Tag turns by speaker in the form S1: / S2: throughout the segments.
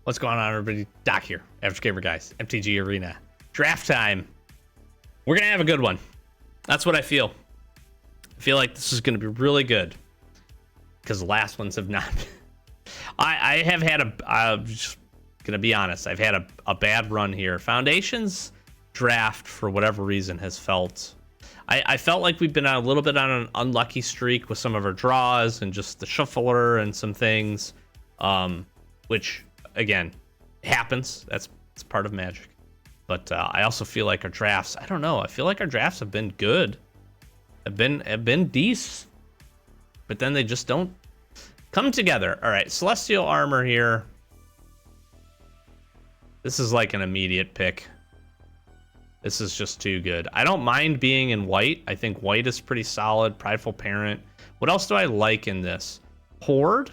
S1: What's going on, everybody? Doc here, Average Gamer Guys, MTG Arena. Draft time. We're going to have a good one. That's what I feel. I feel like this is going to be really good. Because the last ones have not. I have had I'm just going to be honest, I've had a bad run here. Foundations draft, for whatever reason, has felt... I felt like we've been a little bit on an unlucky streak with some of our draws and just the shuffler and some things. Which... again, happens. It's part of Magic. But I also feel like our drafts, I don't know. I feel like our drafts have been good. Have been decent. But then they just don't come together. All right, Celestial Armor here. This is like an immediate pick. This is just too good. I don't mind being in white. I think white is pretty solid. Prideful Parent. What else do I like in this? Horde.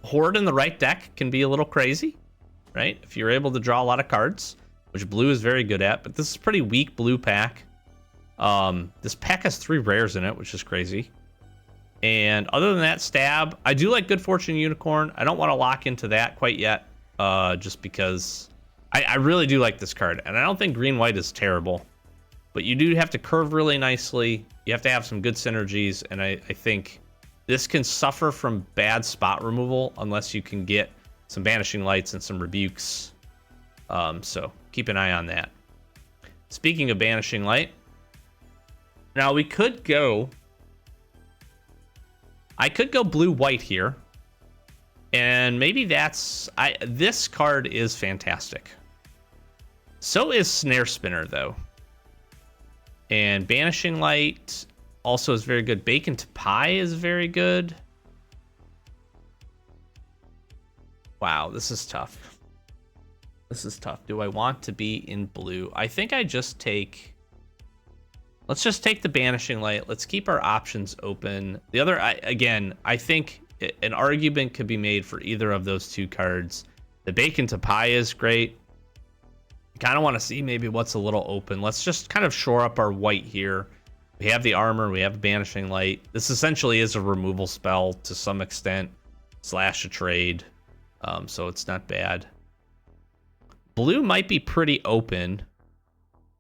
S1: Horde in the right deck can be a little crazy, right? If you're able to draw a lot of cards, which blue is very good at, but this is pretty weak blue pack. This pack has 3 rares in it, which is crazy. And other than that, Stab. I do like Good Fortune Unicorn. I don't want to lock into that quite yet, just because I really do like this card. And I don't think green-white is terrible. But you do have to curve really nicely. You have to have some good synergies, and I think... this can suffer from bad spot removal unless you can get some Banishing Lights and some Rebukes. So keep an eye on that. Speaking of Banishing Light, now we could go... I could go blue-white here. And maybe that's... this card is fantastic. So is Snare Spinner, though. And Banishing Light... also is very good. Bacon to Pie is very good. Wow, this is tough. This is tough. Do I want to be in blue? I think I just take... let's just take the Banishing Light. Let's keep our options open. The other, again, I think an argument could be made for either of those 2 cards. The Bacon to Pie is great. I kind of want to see maybe what's a little open. Let's just kind of shore up our white here. We have the armor, we have the Banishing Light. This essentially is a removal spell to some extent, slash a trade, so it's not bad. Blue might be pretty open,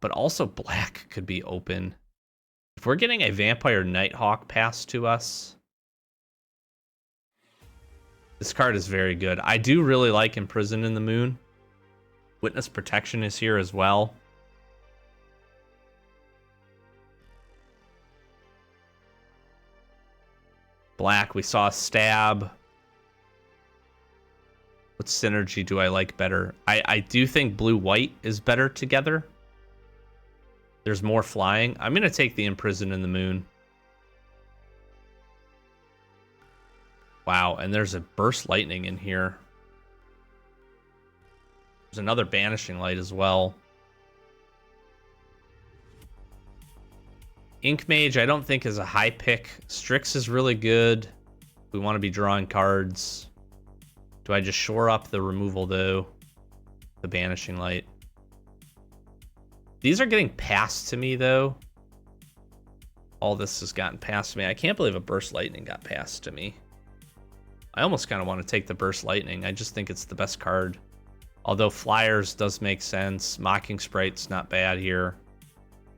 S1: but also black could be open. If we're getting a Vampire Nighthawk passed to us, this card is very good. I do really like Imprison in the Moon. Witness Protection is here as well. Black, we saw Stab. What synergy do I like better? I do think blue-white is better together. There's more flying. I'm going to take the Imprison in the Moon. Wow, and there's a Burst Lightning in here. There's another Banishing Light as well. Ink Mage, I don't think is a high pick. Strix is really good. We want to be drawing cards. Do I just shore up the removal, though? The Banishing Light. These are getting passed to me, though. All this has gotten passed to me. I can't believe a Burst Lightning got passed to me. I almost kind of want to take the Burst Lightning. I just think it's the best card. Although Flyers does make sense. Mocking Sprite's not bad here.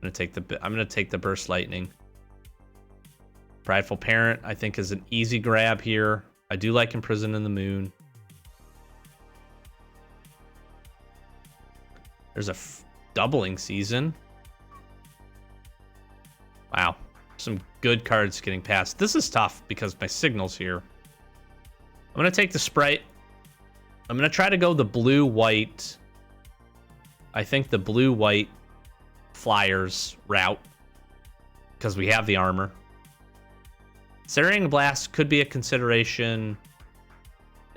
S1: I'm gonna take the Burst Lightning. Prideful Parent, I think, is an easy grab here. I do like Imprison in the Moon. There's a Doubling Season. Wow, some good cards getting passed. This is tough because my signal's here. I'm gonna take the Sprite. I'm gonna try to go the blue-white. I think the blue-white Flyers route because we have the armor. Serrating Blast could be a consideration.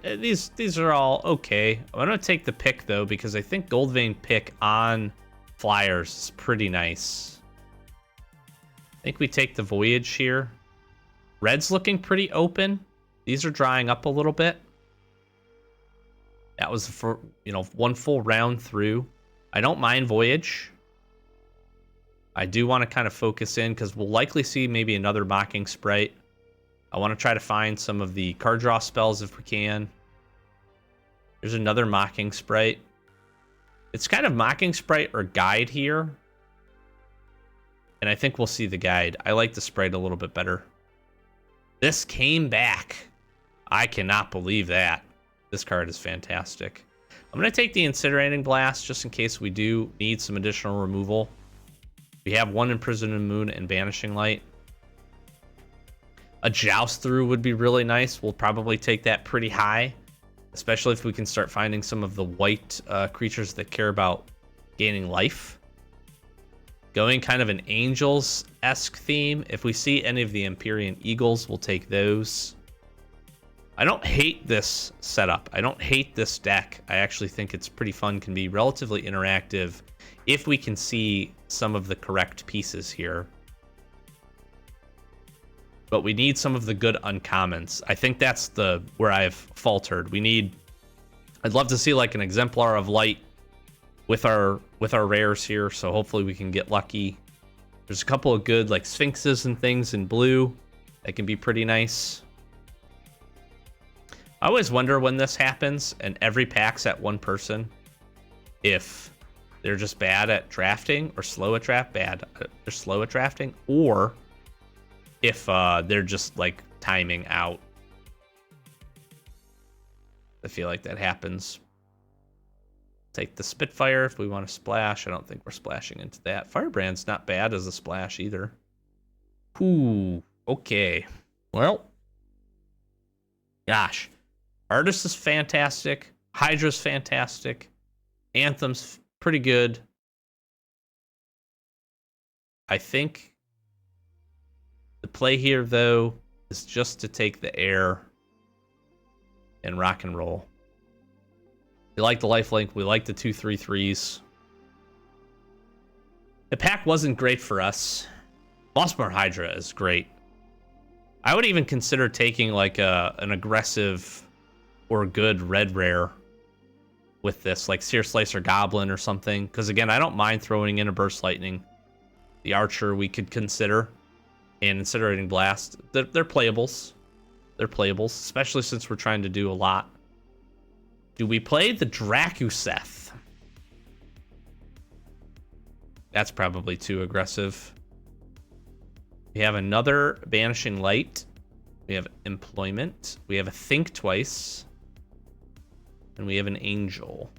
S1: These are all okay. I'm gonna take the pick though because I think Goldvein pick on Flyers is pretty nice. I think we take the Voyage here. Red's looking pretty open. These are drying up a little bit. That was for, one full round through. I don't mind Voyage. I do want to kind of focus in because we'll likely see maybe another Mocking Sprite. I want to try to find some of the card draw spells if we can. There's another Mocking Sprite. It's kind of Mocking Sprite or Guide here. And I think we'll see the Guide. I like the Sprite a little bit better. This came back. I cannot believe that. This card is fantastic. I'm going to take the Incinerating Blast just in case we do need some additional removal. We have one Imprisoned Moon and Banishing Light. A Joust Through would be really nice. We'll probably take that pretty high, especially if we can start finding some of the white creatures that care about gaining life. Going kind of an Angels-esque theme. If we see any of the Empyrean Eagles, we'll take those. I don't hate this setup. I don't hate this deck. I actually think it's pretty fun, can be relatively interactive if we can see some of the correct pieces here. But we need some of the good uncommons. I think that's where I've faltered. I'd love to see like an Exemplar of Light with our rares here, so hopefully we can get lucky. There's a couple of good like Sphinxes and things in blue that can be pretty nice. I always wonder when this happens and every pack's at one person, if they're just bad at drafting or slow at they're slow at drafting, or if they're just like timing out. I feel like that happens. Take the Spitfire if we want to splash. I don't think we're splashing into that. Firebrand's not bad as a splash either. Ooh, okay. Well, gosh. Artist is fantastic. Hydra's fantastic. Anthem's pretty good. I think the play here, though, is just to take the air and rock and roll. We like the lifelink. We like the 2/3/3s. The pack wasn't great for us. Mossborn Hydra is great. I would even consider taking like an aggressive or good red rare with this, like Seer Slicer Goblin or something. Because again, I don't mind throwing in a Burst Lightning. The Archer we could consider, and Incinerating Blast. They're playables. They're playables, especially since we're trying to do a lot. Do we play the Dracuseth? That's probably too aggressive. We have another Banishing Light. We have Employment. We have a Think Twice. And we have an Angel.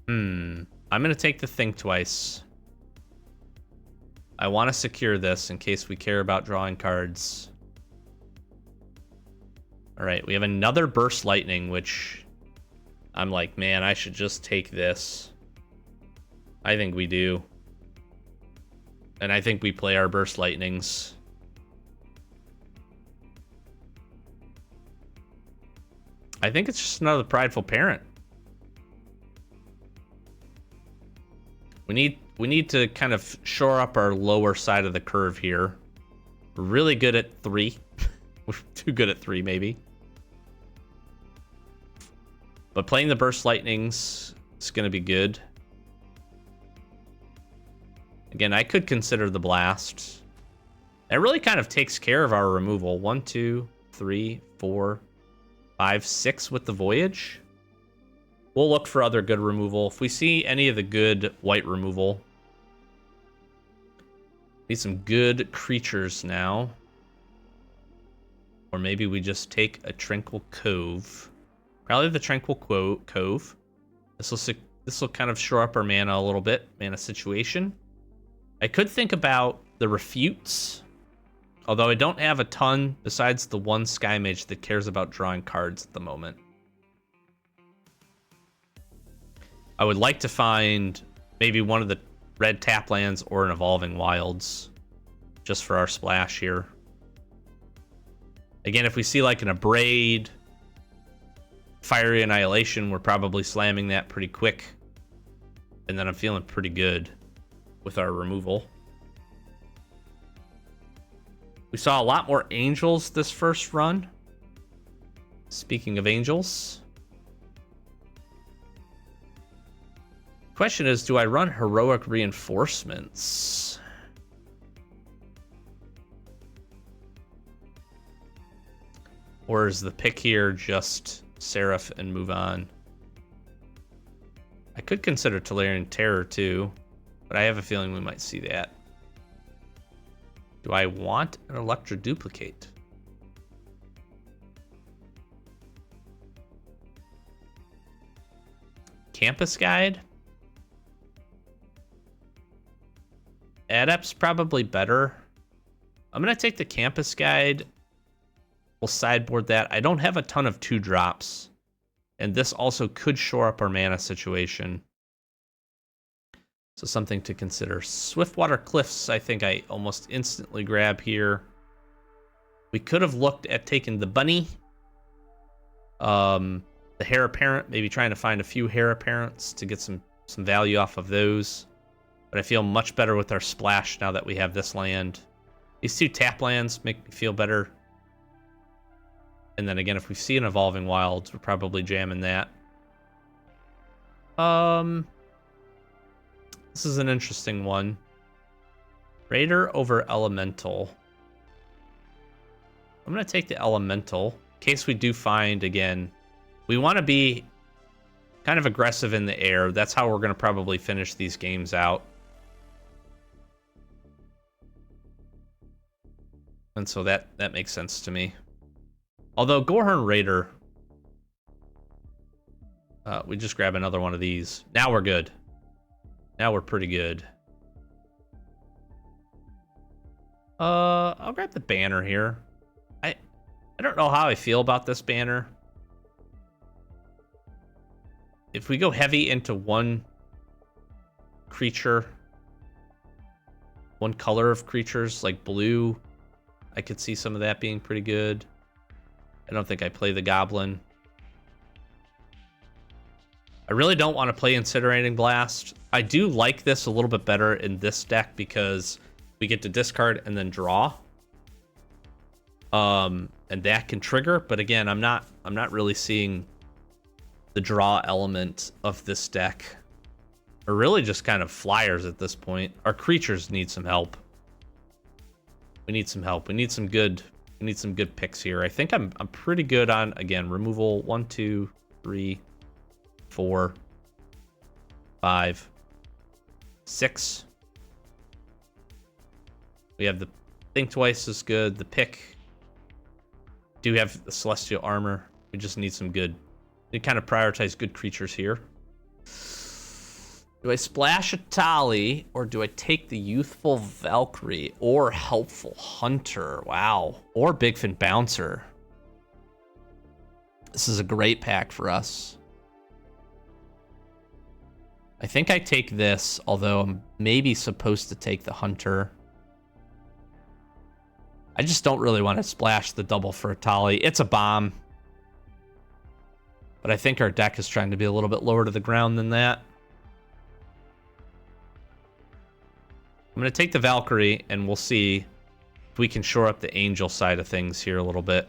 S1: I'm going to take the Think Twice. I want to secure this in case we care about drawing cards. All right, we have another Burst Lightning, which I'm like, man, I should just take this. I think we do. And I think we play our Burst Lightnings. I think it's just another Prideful Parent. We need to kind of shore up our lower side of the curve here. We're really good at 3. We're too good at 3, maybe. But playing the Burst Lightnings is going to be good. Again, I could consider the Blast. It really kind of takes care of our removal. 1, 2, 3, 4, 5, 6 with the Voyage. We'll look for other good removal. If we see any of the good white removal. Need some good creatures now. Or maybe we just take a Tranquil Cove. Probably the Tranquil Cove. This will kind of shore up our mana a little bit. Mana situation. I could think about the Refutes. Although I don't have a ton besides the one Sky Mage that cares about drawing cards at the moment. I would like to find maybe one of the red tap lands or an Evolving Wilds just for our splash here. Again, if we see like an Abrade, Fiery Annihilation, we're probably slamming that pretty quick. And then I'm feeling pretty good with our removal. We saw a lot more Angels this first run. Speaking of Angels. Question is, do I run heroic reinforcements? Or is the pick here just Seraph and move on? I could consider Tolarian Terror too, but I have a feeling we might see that. Do I want an Electro Duplicate? Campus Guide? Adept's probably better. I'm going to take the Campus Guide. We'll sideboard that. I don't have a ton of 2-drops. And this also could shore up our mana situation. So something to consider. Swiftwater Cliffs, I think I almost instantly grab here. We could have looked at taking the bunny. The Heir Apparent, maybe trying to find a few Heir Apparents to get some value off of those. But I feel much better with our splash now that we have this land. These 2 tap lands make me feel better. And then again, if we see an Evolving Wilds, we're probably jamming that. This is an interesting one. Raider over Elemental. I'm going to take the Elemental. In case we do find, again, we want to be kind of aggressive in the air. That's how we're going to probably finish these games out. And so that makes sense to me. Although Gorehorn Raider, we just grab another one of these. Now we're good. Now we're pretty good. I'll grab the banner here. I don't know how I feel about this banner. If we go heavy into one creature, one color of creatures like blue, I could see some of that being pretty good. I don't think I play the Goblin. I really don't want to play Incinerating Blast. I do like this a little bit better in this deck because we get to discard and then draw. And that can trigger, but again, I'm not really seeing the draw element of this deck. Or really just kind of flyers at this point. Our creatures need some help. We need some help. We need some good picks here. I think I'm pretty good on, again, removal 1, 2, 3, 4, 5, 6. We have the Think Twice is good. The pick. Do have the Celestial Armor. We just need some good. We kind of prioritize good creatures here. Do I splash a Tali, or do I take the Youthful Valkyrie, or Helpful Hunter? Wow. Or Bigfin Bouncer. This is a great pack for us. I think I take this, although I'm maybe supposed to take the Hunter. I just don't really want to splash the double for a Tali. It's a bomb. But I think our deck is trying to be a little bit lower to the ground than that. I'm going to take the Valkyrie, and we'll see if we can shore up the Angel side of things here a little bit.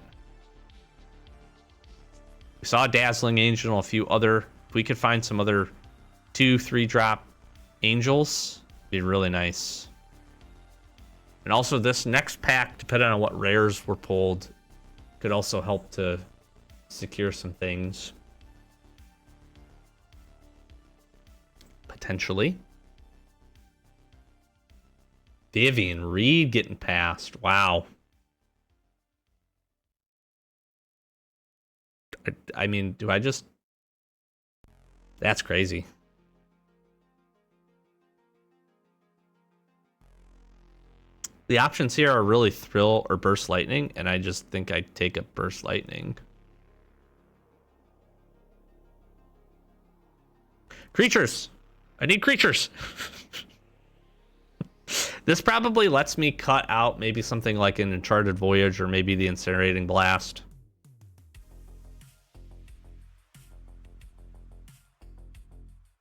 S1: We saw a Dazzling Angel and a few other. If we could find some other 2, 3-drop Angels, it'd be really nice. And also this next pack, depending on what rares were pulled, could also help to secure some things. Potentially. Vivian Reed getting passed. Wow. I mean, do I just... That's crazy. The options here are really Thrill or Burst Lightning, and I just think I'd take a Burst Lightning. Creatures! I need creatures! This probably lets me cut out maybe something like an Enchanted Voyage or maybe the Incinerating Blast.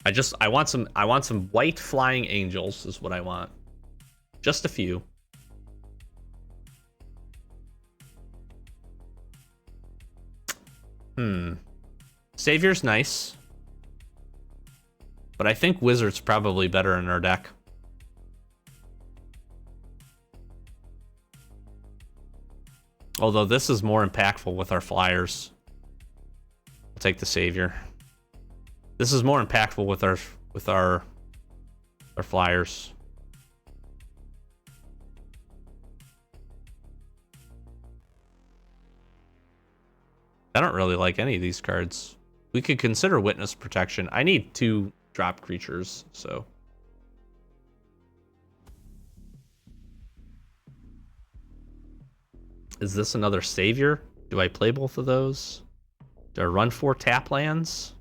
S1: I want some white flying angels is what I want. Just a few. Savior's nice. But I think Wizard's probably better in our deck. Although this is more impactful with our flyers. I'll take the Savior. This is more impactful with our flyers. I don't really like any of these cards. We could consider Witness Protection. I need 2 drop creatures, so. Is this another Savior? Do I play both of those? Do I run 4 tap lands?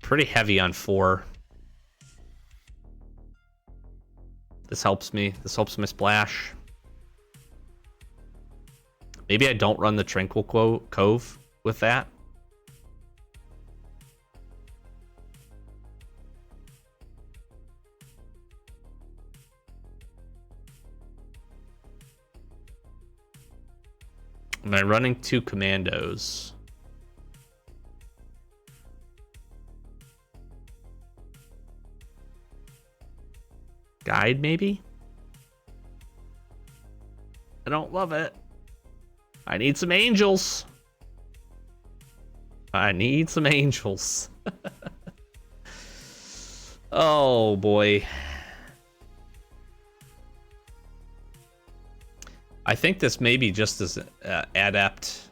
S1: Pretty heavy on 4. This helps me. This helps my splash. Maybe I don't run the Tranquil Cove with that. Am I running 2 commandos? Guide, maybe? I don't love it. I need some angels. I need some angels. Oh, boy. I think this may be just as adept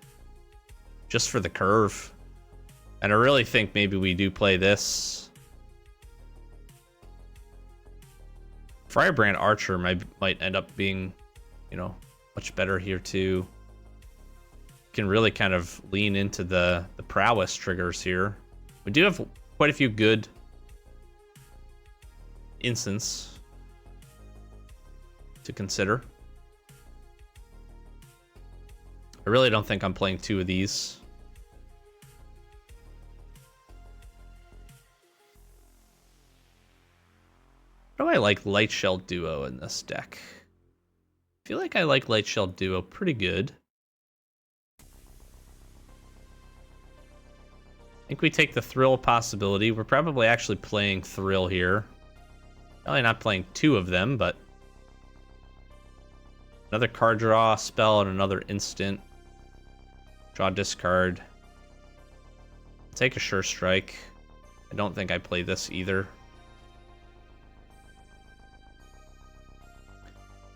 S1: just for the curve. And I really think maybe we do play this. Firebrand Archer might end up being, you know, much better here too. Can really kind of lean into the prowess triggers here. We do have quite a few good instants to consider. I really don't think I'm playing 2 of these. How do I like Light Shell Duo in this deck? I feel like I like Light Shell Duo pretty good. I think we take the Thrill possibility. We're probably actually playing Thrill here. Probably not playing 2 of them, but another card draw spell and another instant. Draw, discard. Take a Sure Strike. I don't think I play this either.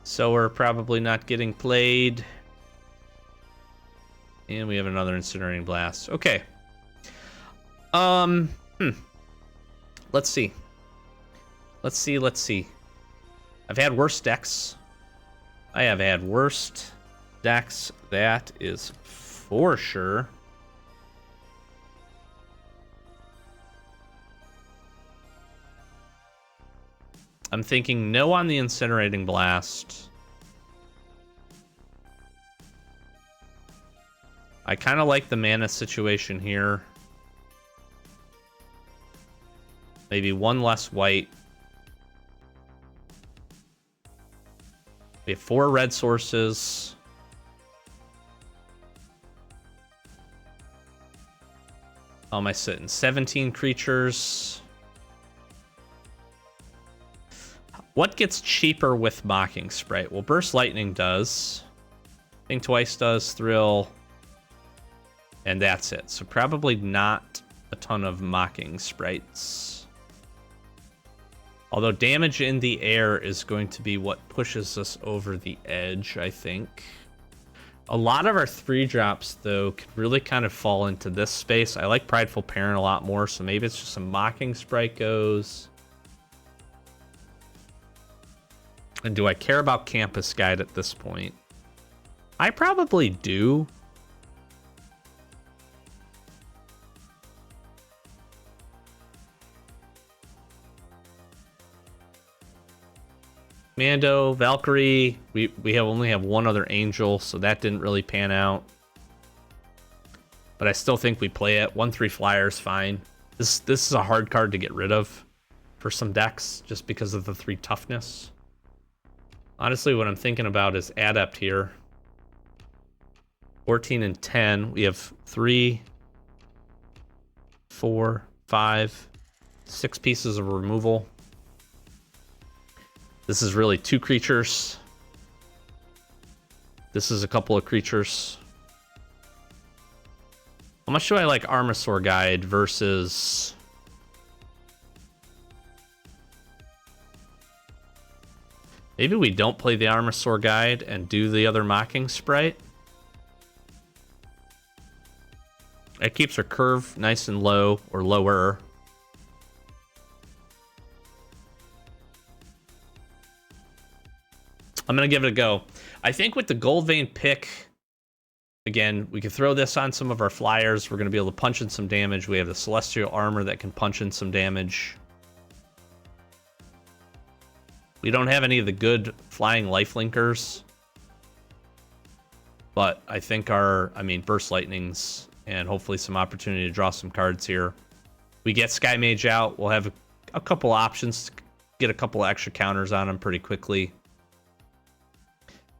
S1: So we're probably not getting played. And we have another Incinerating Blast. Okay. Let's see. Let's see. I've had worse decks. I have had worst decks. That is for sure. I'm thinking no on the Incinerating Blast. I kind of like the mana situation here. Maybe 1 less white. We have 4 red sources. How am I sitting? 17 creatures. What gets cheaper with Mocking Sprite? Well, Burst Lightning does. Think Twice does, Thrill. And that's it. So probably not a ton of Mocking Sprites. Although damage in the air is going to be what pushes us over the edge, I think. A lot of our 3-drops, though, could really kind of fall into this space. I like Prideful Parent a lot more, so maybe it's just a Mocking Sprite goes. And do I care about Campus Guide at this point? I probably do. Mando, Valkyrie, we only have 1 other Angel, so that didn't really pan out. But I still think we play it. 1/3 Flyer's fine. This is a hard card to get rid of for some decks, just because of the 3 toughness. Honestly, what I'm thinking about is Adept here. 14 and 10. We have 3, 4, 5, 6 pieces of removal. This is really 2 creatures. This is a couple of creatures. How much do I like Armosaur Guide versus... Maybe we don't play the Armosaur Guide and do the other Mocking Sprite. It keeps her curve nice and low, or lower. I'm going to give it a go. I think with the Gold Vein pick, again, we can throw this on some of our flyers. We're going to be able to punch in some damage. We have the Celestial Armor that can punch in some damage. We don't have any of the good flying lifelinkers. But I think Burst Lightnings and hopefully some opportunity to draw some cards here. We get Sky Mage out. We'll have a couple options to get a couple extra counters on them pretty quickly.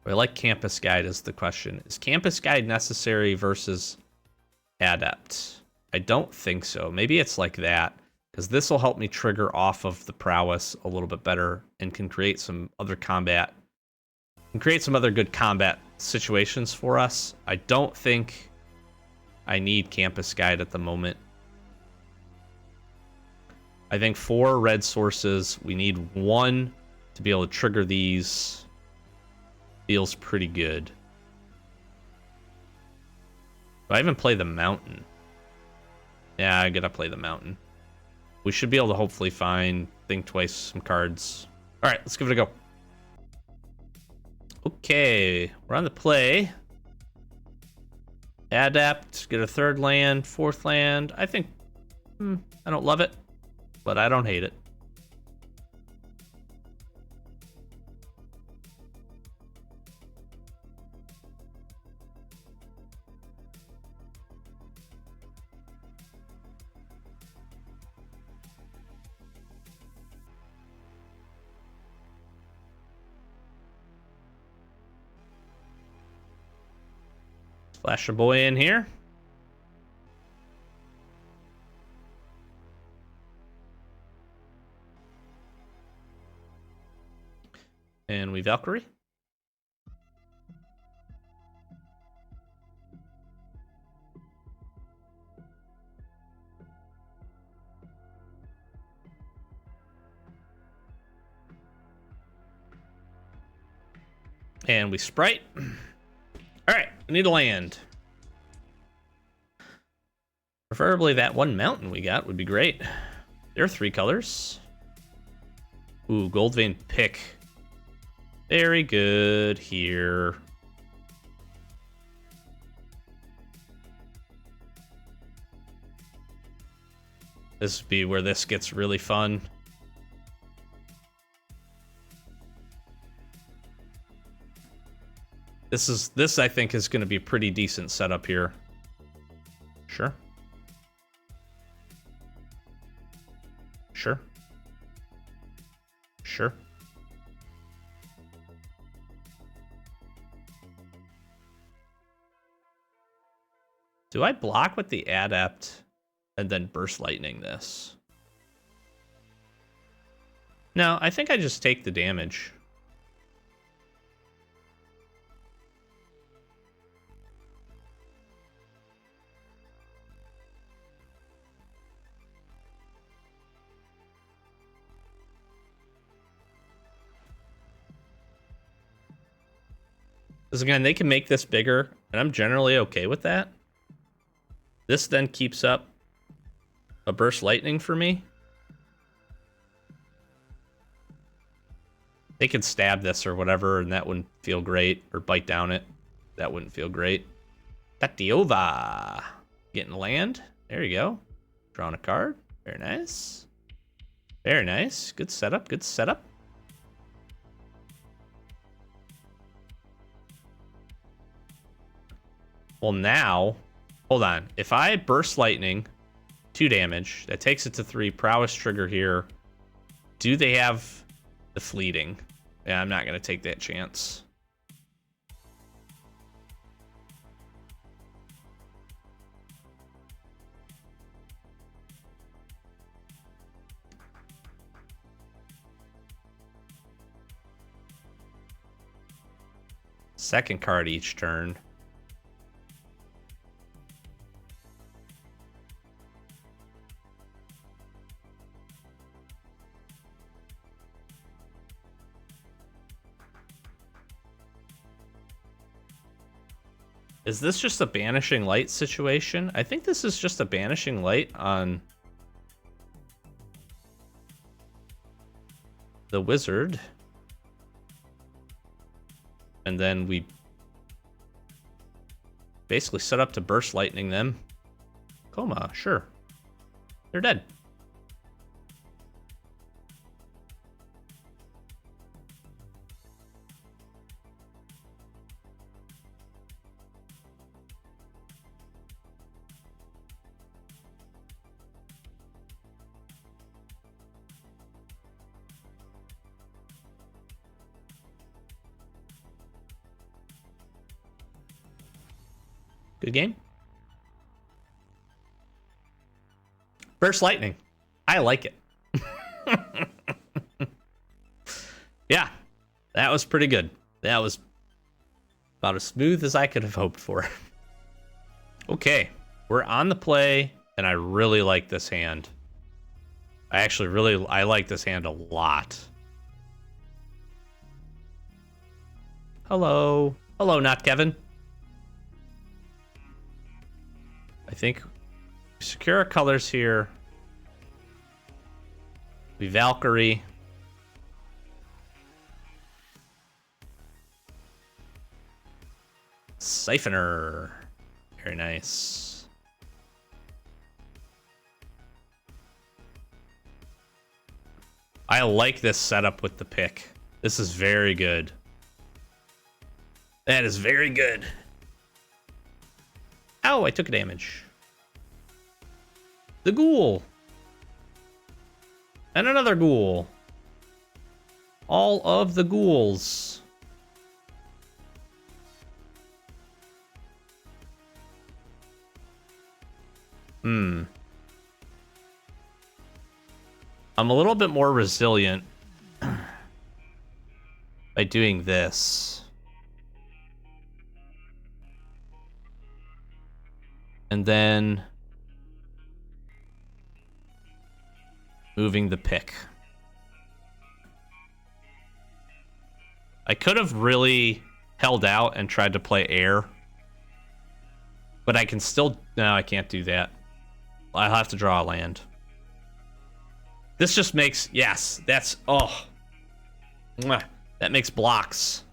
S1: I like Campus Guide is the question. Is Campus Guide necessary versus Adept? I don't think so. Maybe it's like that, because this will help me trigger off of the Prowess a little bit better and can create some other combat. And create some other good combat situations for us. I don't think I need Campus Guide at the moment. I think 4 red sources. We need 1 to be able to trigger these. Feels pretty good. Do I even play the Mountain? Yeah, I gotta play the Mountain. We should be able to hopefully think twice some cards. All right, let's give it a go. Okay, we're on the play. Adapt, get a 3rd land, 4th land. I think, I don't love it, but I don't hate it. Flash a boy in here. And we Valkyrie. And we Sprite. All right, I need a land. Preferably that 1 mountain we got would be great. There are 3 colors. Ooh, Gold Vein pick. Very good here. This would be where this gets really fun. This I think is going to be a pretty decent setup here. Sure. Sure. Sure. Do I block with the Adept and then Burst Lightning this? No, I think I just take the damage. Because again, they can make this bigger, and I'm generally okay with that. This then keeps up a Burst Lightning for me. They could stab this or whatever, and that wouldn't feel great. Or bite down it. That wouldn't feel great. Tatiova. Getting land. There you go. Drawing a card. Very nice. Very nice. Good setup. Good setup. Well, now, hold on. If I Burst Lightning, 2 damage, that takes it to 3. Prowess trigger here. Do they have the fleeting? Yeah, I'm not going to take that chance. Second card each turn. Is this just a Banishing Light situation? I think this is just a Banishing Light on the wizard. And then we basically set up to Burst Lightning them. Coma, sure. They're dead. Good game. Burst Lightning. I like it. Yeah, that was pretty good. That was about as smooth as I could have hoped for. Okay, we're on the play, and I really like this hand. I like this hand a lot. Hello. Hello, not Kevin. I think we secure our colors here. We Valkyrie. Siphoner. Very nice. I like this setup with the pick. This is very good. That is very good. Ow, I took a damage. The ghoul. And another ghoul. All of the ghouls. I'm a little bit more resilient by doing this. And then moving the pick. I could have really held out and tried to play air. But I can still... No, I can't do that. I'll have to draw a land. This just makes... Yes, that's... Oh. Mwah. That makes blocks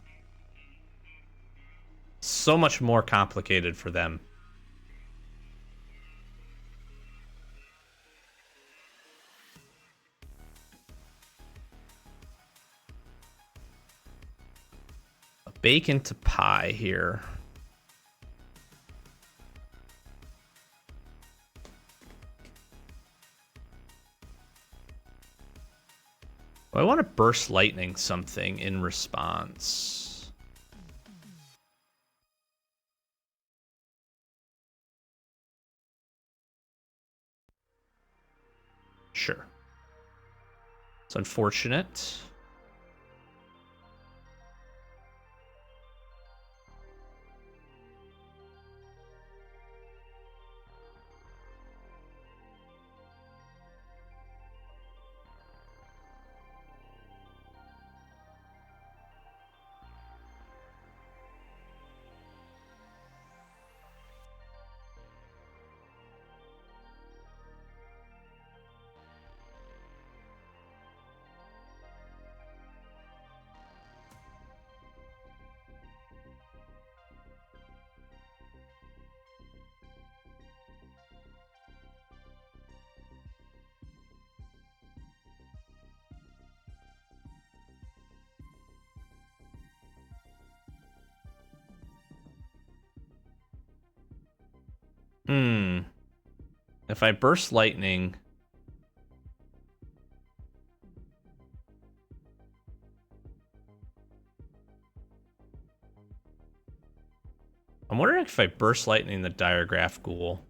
S1: so much more complicated for them. Bacon to pie here. Well, I want to Burst Lightning something in response. Sure. It's unfortunate. If I Burst Lightning... I'm wondering if I Burst Lightning the Diregraph Ghoul.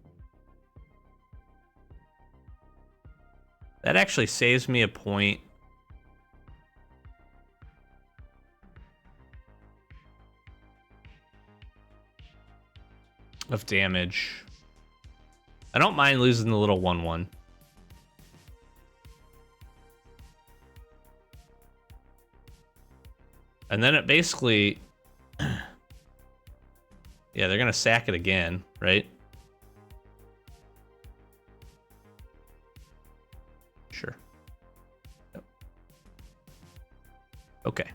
S1: That actually saves me a point. of damage. I don't mind losing the little 1/1. And then it basically... yeah, they're going to sack it again, right? Sure. Yep. Okay.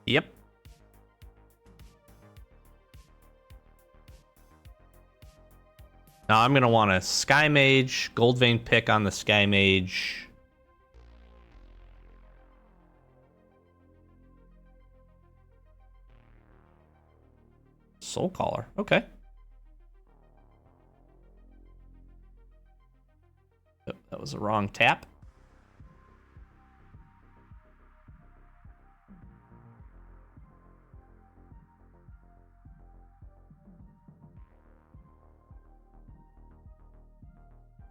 S1: Yep. Now I'm going to want a Sky Mage, Gold Vein pick on the Sky Mage. Soul Caller. Okay. Oh, that was a wrong tap.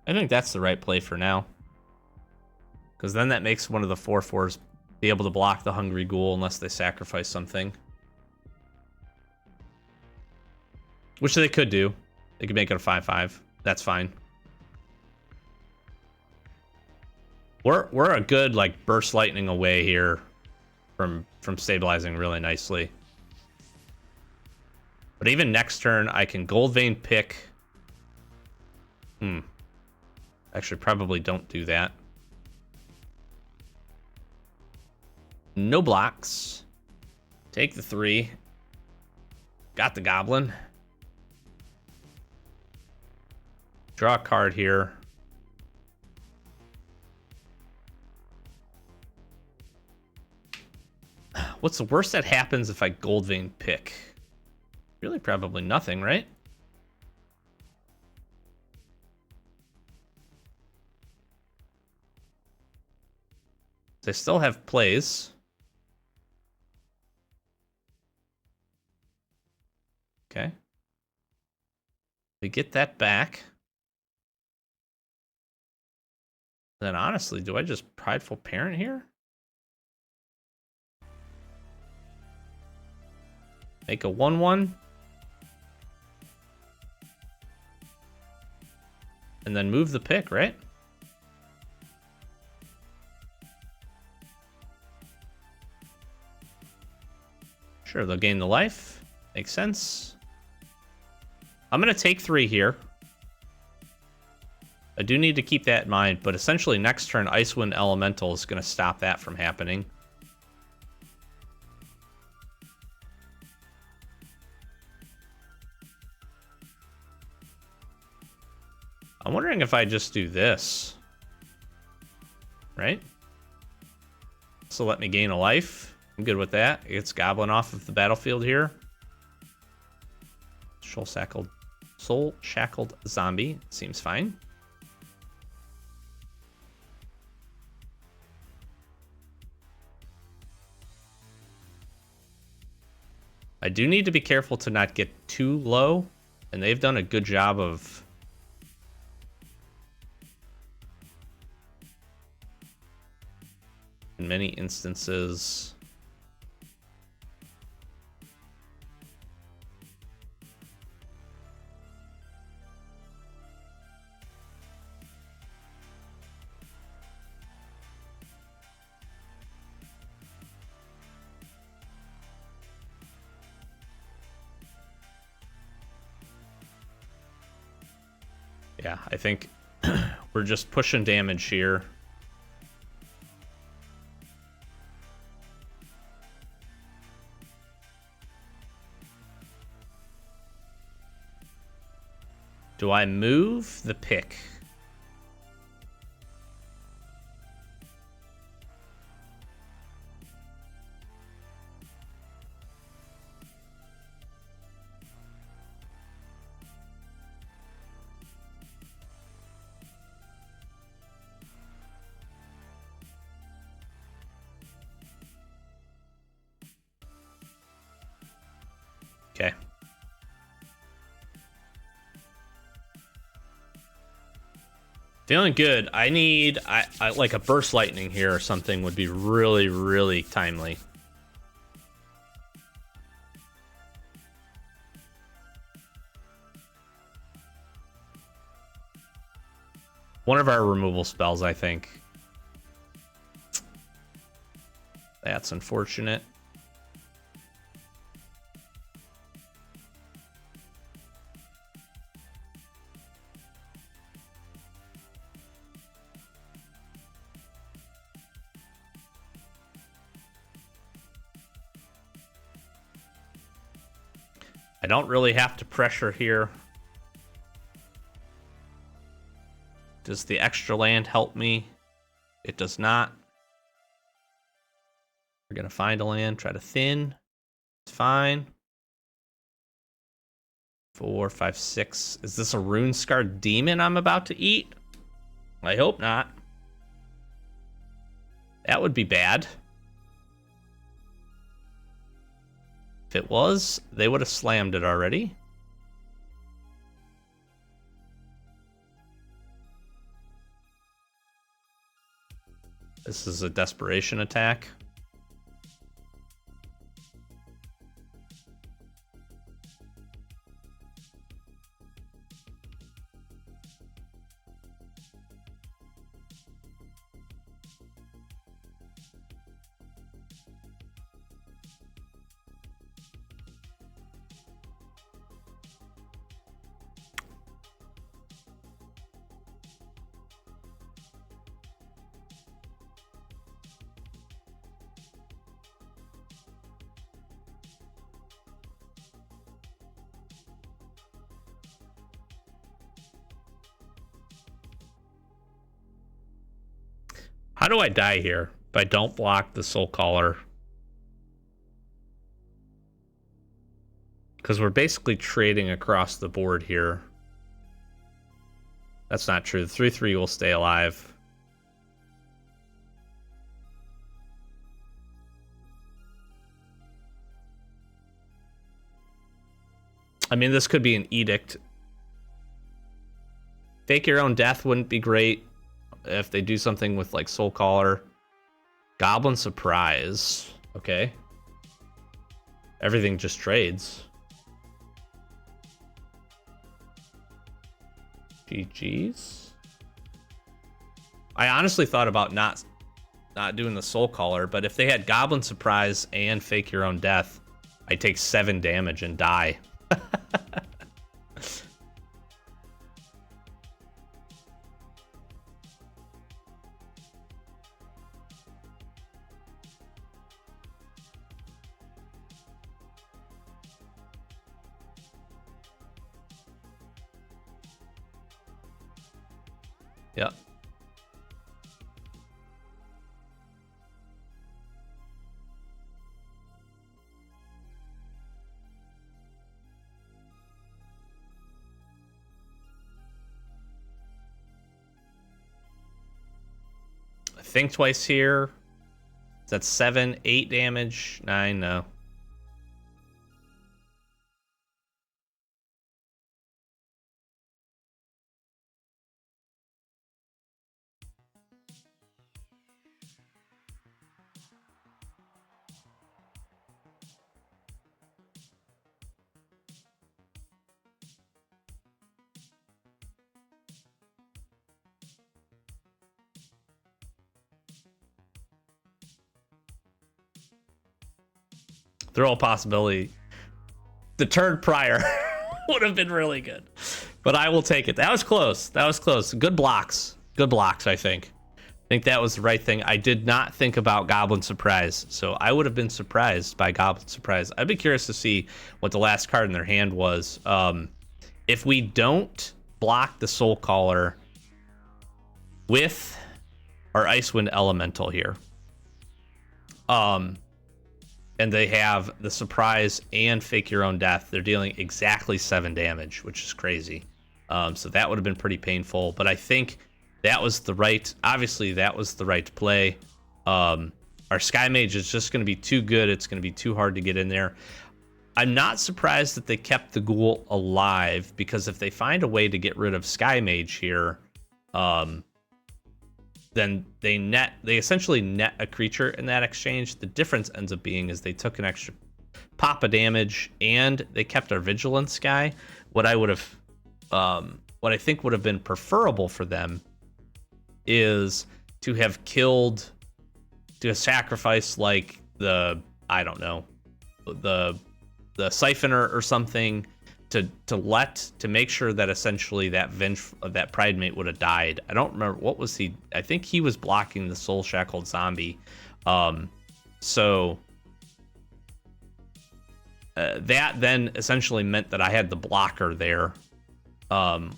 S1: I think that's the right play for now. Because then that makes one of the 4/4s be able to block the Hungry Ghoul unless they sacrifice something. Which they could do. They could make it a 5/5. That's fine. We're a good like burst lightning away here from stabilizing really nicely. But even next turn, I can Gold Vein pick. Actually, probably don't do that. No blocks. Take the 3. Got the Goblin. Draw a card here. What's the worst that happens if I Gold Vein pick? Really, probably nothing, right? They still have plays. Okay. We get that back. Then honestly, do I just Prideful Parent here? Make a 1/1. And then move the pick, right? Sure, they'll gain the life. Makes sense. I'm going to take 3 here. I do need to keep that in mind, but essentially next turn, Icewind Elemental is going to stop that from happening. I'm wondering if I just do this. Right? So let me gain a life. I'm good with that. It gets Goblin off of the battlefield here. Soul Shackled Zombie. Seems fine. I do need to be careful to not get too low, and they've done a good job of in many instances. Yeah, I think we're just pushing damage here. Do I move the pick? Okay. Feeling good. I need I like a burst lightning here or something would be really, really timely. One of our removal spells, I think. That's unfortunate. I don't really have to pressure here. Does the extra land help me? It does not. We're going to find a land, try to thin. It's fine. 4, 5, 6. Is this a Rune Scarred Demon I'm about to eat? I hope not. That would be bad. If it was, they would have slammed it already. This is a desperation attack. How do I die here if I don't block the Soul Caller? Because we're basically trading across the board here. That's not true. The 3/3 will stay alive. I mean, this could be an edict. Fake your own death wouldn't be great if they do something with like Soul Caller. Goblin Surprise. Okay. Everything just trades. GG's. I honestly thought about not doing the Soul Caller, but if they had Goblin Surprise and Fake Your Own Death, I take 7 damage and die. Yep. Think twice here. That's 7, 8 damage. 9, no. Throw a possibility. The turn prior would have been really good, but I will take it. That was close. That was close. Good blocks. Good blocks, I think. I think that was the right thing. I did not think about Goblin Surprise, so I would have been surprised by Goblin Surprise. I'd be curious to see what the last card in their hand was. If we don't block the Soul Caller with our Icewind Elemental here, and they have the Surprise and Fake Your Own Death, they're dealing exactly 7 damage, which is crazy. So that would have been pretty painful, but I think that was the right, obviously that was the right play. Our Sky Mage is just going to be too good. It's going to be too hard to get in there. I'm not surprised that they kept the Ghoul alive, because if they find a way to get rid of Sky Mage here, then they essentially net a creature in that exchange. The difference ends up being is they took an extra pop of damage and they kept our vigilance guy. What I think would have been preferable for them is to have sacrificed like the siphoner or something to make sure that essentially that pride mate would have died. I don't remember what was he. I think he was blocking the soul shackled zombie. So that then essentially meant that I had the blocker there,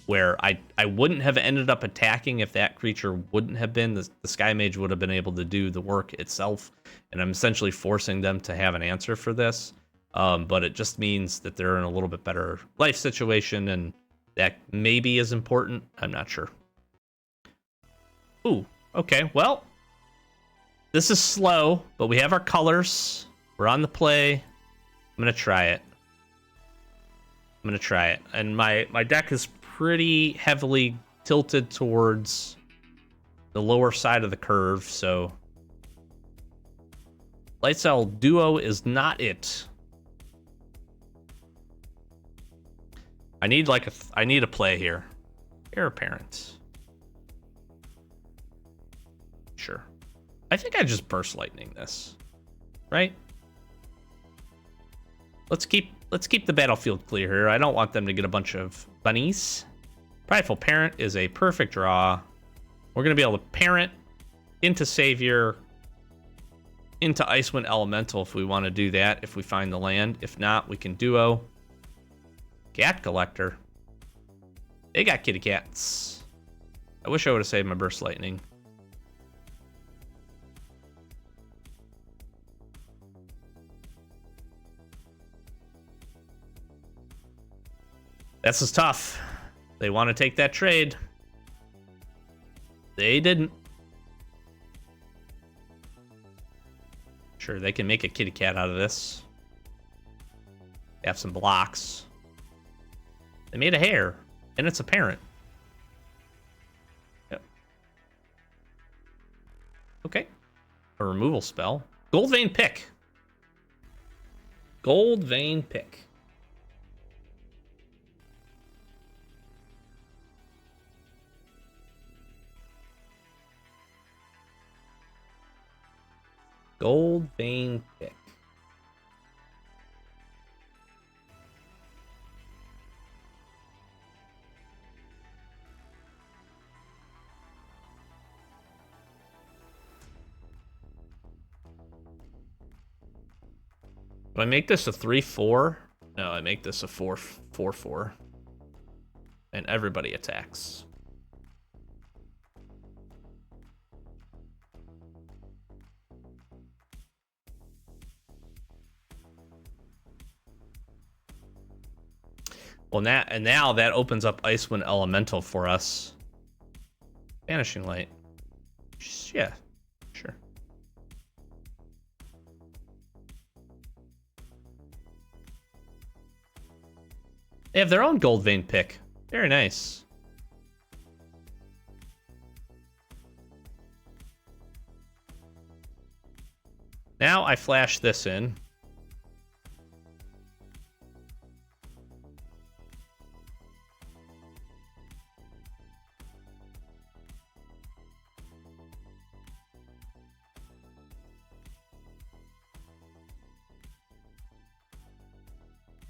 S1: where I wouldn't have ended up attacking if that creature wouldn't have been. The Sky Mage would have been able to do the work itself, and I'm essentially forcing them to have an answer for this. But it just means that they're in a little bit better life situation, and that maybe is important. I'm not sure. Ooh, okay, well, this is slow, but we have our colors. We're on the play. I'm going to try it. And my deck is pretty heavily tilted towards the lower side of the curve, so Lightstyle Duo is not it. I need a play here. Heir Apparent. Sure. I think I just Burst Lightning this, right? Let's keep the battlefield clear here. I don't want them to get a bunch of bunnies. Prideful Parent is a perfect draw. We're gonna be able to parent into Savior, into Icewind Elemental if we want to do that, if we find the land. If not, we can Duo. Cat Collector. They got kitty cats. I wish I would have saved my Burst Lightning. This is tough. They want to take that trade. They didn't. Sure, they can make a kitty cat out of this. They have some blocks. They made a hair, and it's a parent. Yep. Okay. A removal spell. Gold Vein Pick. Gold Vein Pick. Gold Vein Pick. Do I make this a 3/4? No, I make this a 4/4. And everybody attacks. Well, now that opens up Icewind Elemental for us. Vanishing Light. Yeah, sure. They have their own Gold Vein Pick. Very nice. Now I flash this in.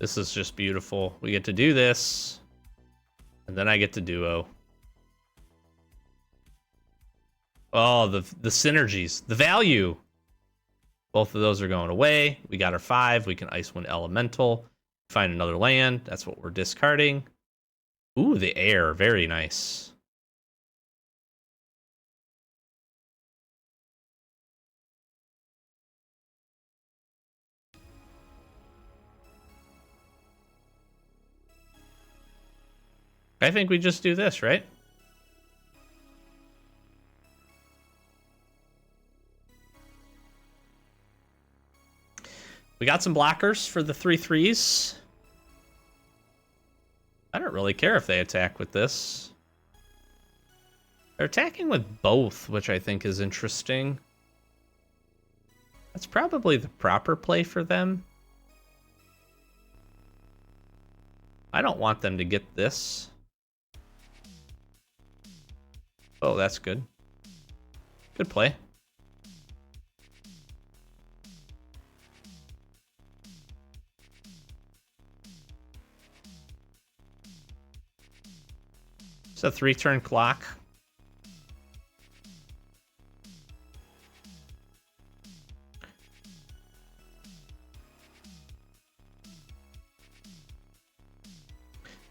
S1: This is just beautiful. We get to do this, and then I get to Duo. Oh, the synergies, the value. Both of those are going away. We got our 5. We can Icewind Elemental. Find another land. That's what we're discarding. Ooh, the air. Very nice. I think we just do this, right? We got some blockers for the 3/3s. I don't really care if they attack with this. They're attacking with both, which I think is interesting. That's probably the proper play for them. I don't want them to get this. Oh, that's good. Good play. It's a 3-turn clock.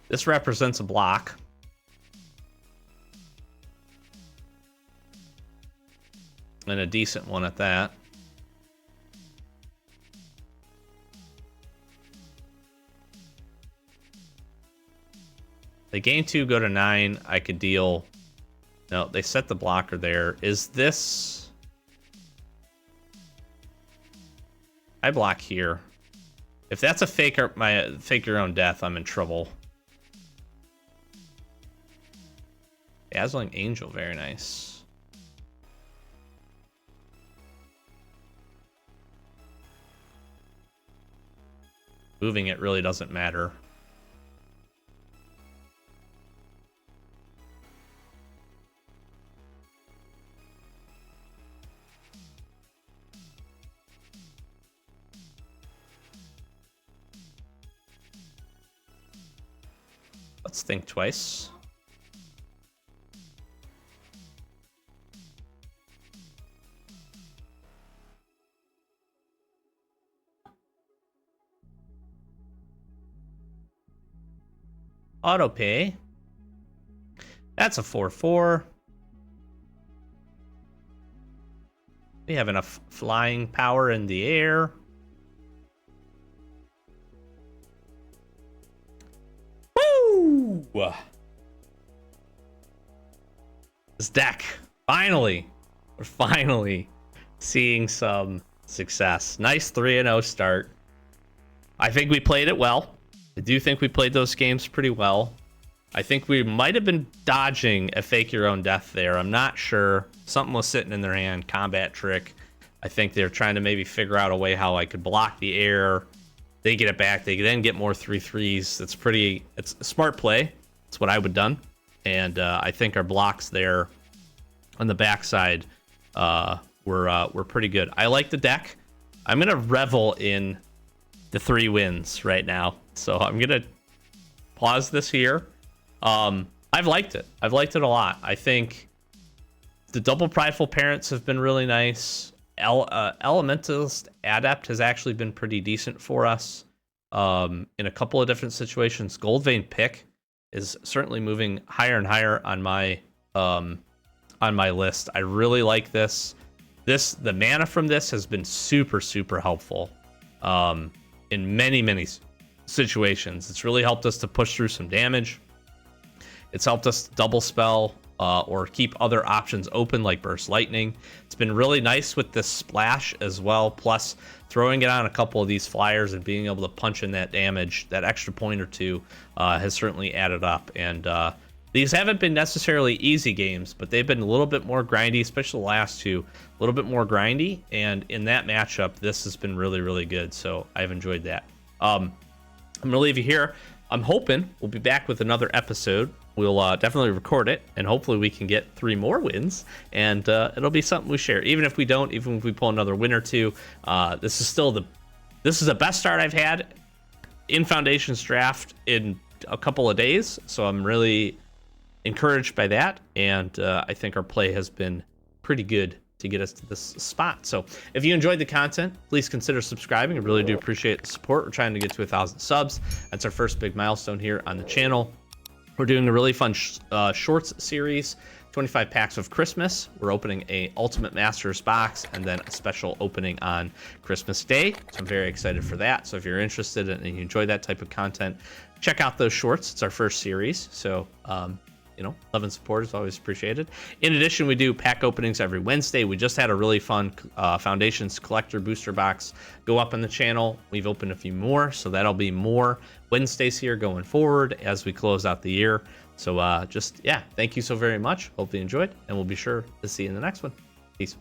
S1: This represents a block. And a decent one at that. They gain 2, go to 9. I could deal. No, they set the blocker there. Is this... I block here. If that's a fake your own death, I'm in trouble. Dazzling Angel, very nice. Moving it really doesn't matter. Let's think twice. Auto pay. That's a 4/4. We have enough flying power in the air. Woo! This deck. Finally. We're finally seeing some success. Nice 3-0 start. I think we played it well. I do think we played those games pretty well. I think we might have been dodging a fake your own death there. I'm not sure. Something was sitting in their hand. Combat trick. I think they're trying to maybe figure out a way how I could block the air. They get it back. They then get more 3/3s. It's a smart play. It's what I would have done. And I think our blocks there on the backside were pretty good. I like the deck. I'm going to revel in the 3 wins right now. So I'm going to pause this here. I've liked it. I've liked it a lot. I think the double prideful parents have been really nice. Elementalist Adept has actually been pretty decent for us in a couple of different situations. Goldvein Pick is certainly moving higher and higher on my list. I really like this. The mana from this has been super, super helpful in many situations. It's really helped us to push through some damage. It's helped us double spell or keep other options open like Burst Lightning. It's been really nice with this splash as well, plus throwing it on a couple of these flyers and being able to punch in that damage, that extra point or two has certainly added up. And these haven't been necessarily easy games, but they've been a little bit more grindy, especially the last two, a little bit more grindy. And in that matchup, this has been really, really good. So I've enjoyed that. I'm going to leave you here. I'm hoping we'll be back with another episode. We'll definitely record it, and hopefully we can get 3 more wins, and it'll be something we share. Even if we don't, even if we pull another win or two, this is the best start I've had in Foundations Draft in a couple of days, so I'm really encouraged by that, and I think our play has been pretty good to get us to this spot. So if you enjoyed the content, please consider subscribing. I really do appreciate the support. We're trying to get to 1,000 subs. That's our first big milestone here on the channel. We're doing a really fun shorts series, 25 packs of Christmas. We're opening a Ultimate Masters box and then a special opening on Christmas Day. So I'm very excited for that. So if you're interested and you enjoy that type of content, check out those shorts. It's our first series. So love and support is always appreciated. In addition, we do pack openings every Wednesday. We just had a really fun Foundations Collector Booster Box go up on the channel. We've opened a few more, so that'll be more Wednesdays here going forward as we close out the year. So thank you so very much. Hope you enjoyed, and we'll be sure to see you in the next one. Peace.